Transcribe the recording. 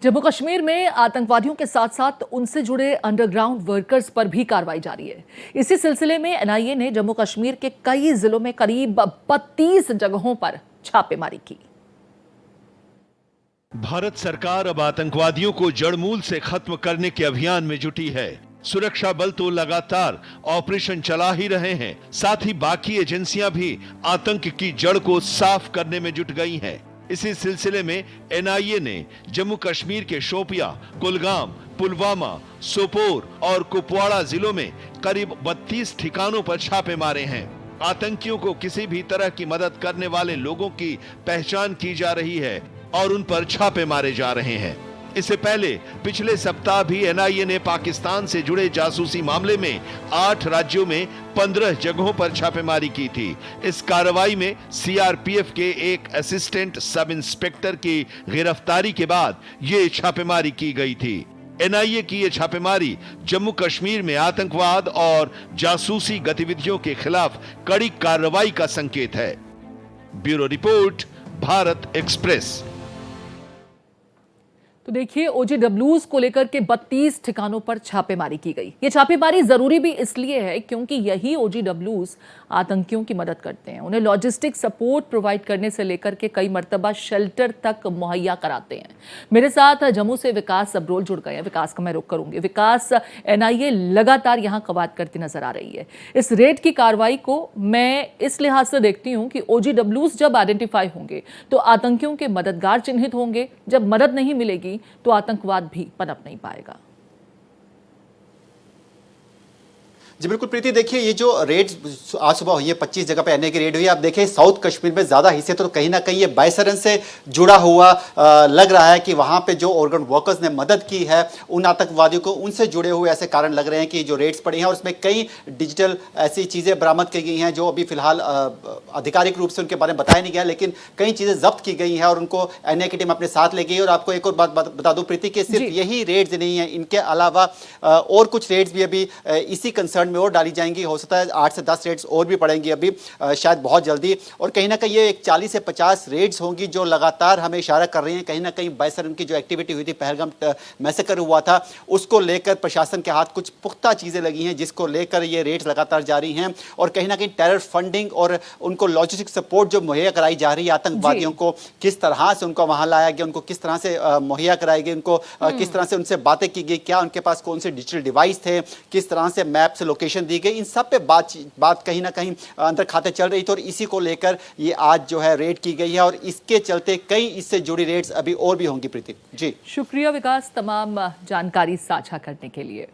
जम्मू कश्मीर में आतंकवादियों के साथ साथ उनसे जुड़े अंडरग्राउंड वर्कर्स पर भी कार्रवाई जारी है। इसी सिलसिले में एनआईए ने जम्मू कश्मीर के कई जिलों में करीब 32 जगहों पर छापेमारी की। भारत सरकार अब आतंकवादियों को जड़मूल से खत्म करने के अभियान में जुटी है। सुरक्षा बल तो लगातार ऑपरेशन चला ही रहे हैं, साथ ही बाकी एजेंसियां भी आतंक की जड़ को साफ करने में जुट गई हैं। इसी सिलसिले में एनआईए ने जम्मू कश्मीर के शोपियां, कुलगाम, पुलवामा, सोपोर और कुपवाड़ा जिलों में करीब 32 ठिकानों पर छापे मारे हैं। आतंकियों को किसी भी तरह की मदद करने वाले लोगों की पहचान की जा रही है और उन पर छापे मारे जा रहे हैं। इससे पहले पिछले सप्ताह भी एनआईए ने पाकिस्तान से जुड़े जासूसी मामले में 8 राज्यों में 15 जगहों पर छापेमारी की थी। इस कार्रवाई में सीआरपीएफ के एक असिस्टेंट सब इंस्पेक्टर की गिरफ्तारी के बाद ये छापेमारी की गई थी। एनआईए की ये छापेमारी जम्मू कश्मीर में आतंकवाद और जासूसी गतिविधियों के खिलाफ कड़ी कार्रवाई का संकेत है। Bureau report, Bharat express. तो देखिए, ओजीडब्ल्यूज को लेकर के 32 ठिकानों पर छापेमारी की गई। ये छापेमारी जरूरी भी इसलिए है क्योंकि यही ओजीडब्ल्यूज आतंकियों की मदद करते हैं। उन्हें लॉजिस्टिक सपोर्ट प्रोवाइड करने से लेकर के कई मर्तबा शेल्टर तक मुहैया कराते हैं। मेरे साथ जम्मू से विकास सबरोल जुड़ गए हैं। विकास का मैं रुख करूंगी। विकास, एनआईए लगातार यहाँ कवायद करती नजर आ रही है। इस रेड की कार्रवाई को मैं इस लिहाज से देखती हूँ कि ओजीडब्ल्यूज जब आइडेंटिफाई होंगे तो आतंकियों के मददगार चिन्हित होंगे। जब मदद नहीं मिलेगी तो आतंकवाद भी पनप नहीं पाएगा। जी बिल्कुल प्रीति, देखिए ये जो रेड आज सुबह हुई है, 25 जगह पे एनआईए की रेड हुई है। आप देखें साउथ कश्मीर में ज्यादा हिस्से तो कहीं ना कहीं ये बायसरन से जुड़ा हुआ लग रहा है कि वहां पे जो ऑर्गन वर्कर्स ने मदद की है उन आतंकवादियों को, उनसे जुड़े हुए ऐसे कारण लग रहे हैं कि जो रेड्स पड़ी हैं और उसमें कई डिजिटल ऐसी चीजें बरामद की गई हैं जो अभी फिलहाल आधिकारिक रूप से उनके बारे में बताया नहीं गया, लेकिन कई चीजें जब्त की गई हैं और उनको एनआईए की टीम अपने साथ ले गई। और आपको एक और बात बता दूं प्रीति कि सिर्फ यही रेड्स नहीं है, इनके अलावा और कुछ रेड्स भी अभी इसी कंसर्न में और डाली जाएंगी। हो सकता है 8 से 10 रेड्स और भी पड़ेंगी अभी शायद बहुत जल्दी। और कहीं ना कहीं ये एक 40 से 50 रेड्स होंगी जो लगातार हमें इशारा कर रही हैं। कहीं ना कहीं बायसरन की जो एक्टिविटी हुई थी, पहलगाम मैसेकर हुआ था, उसको लेकर प्रशासन के हाथ कुछ पुख्ता चीजें लगी हैं जिसको लेकर ये रेड्स लगातार जारी हैं। और कहीं ना कहीं टेरर फंडिंग और उनको लॉजिस्टिक सपोर्ट जो मुहैया कराई जा रही है आतंकवादियों को, किस तरह से उनको वहां लाया गया, उनको किस तरह से मुहैया कराई गई, उनको किस तरह से उनसे बातें की गई, क्या उनके पास कौन से डिजिटल डिवाइस थे, किस तरह से मैप से लोकेशन दी गई, इन सब पे बात कहीं ना कहीं अंदर खाते चल रही थी। और इसी को लेकर ये आज जो है रेड की गई है और इसके चलते कई इससे जुड़ी रेड्स अभी और भी होंगी। प्रीति जी, शुक्रिया विकास तमाम जानकारी साझा करने के लिए।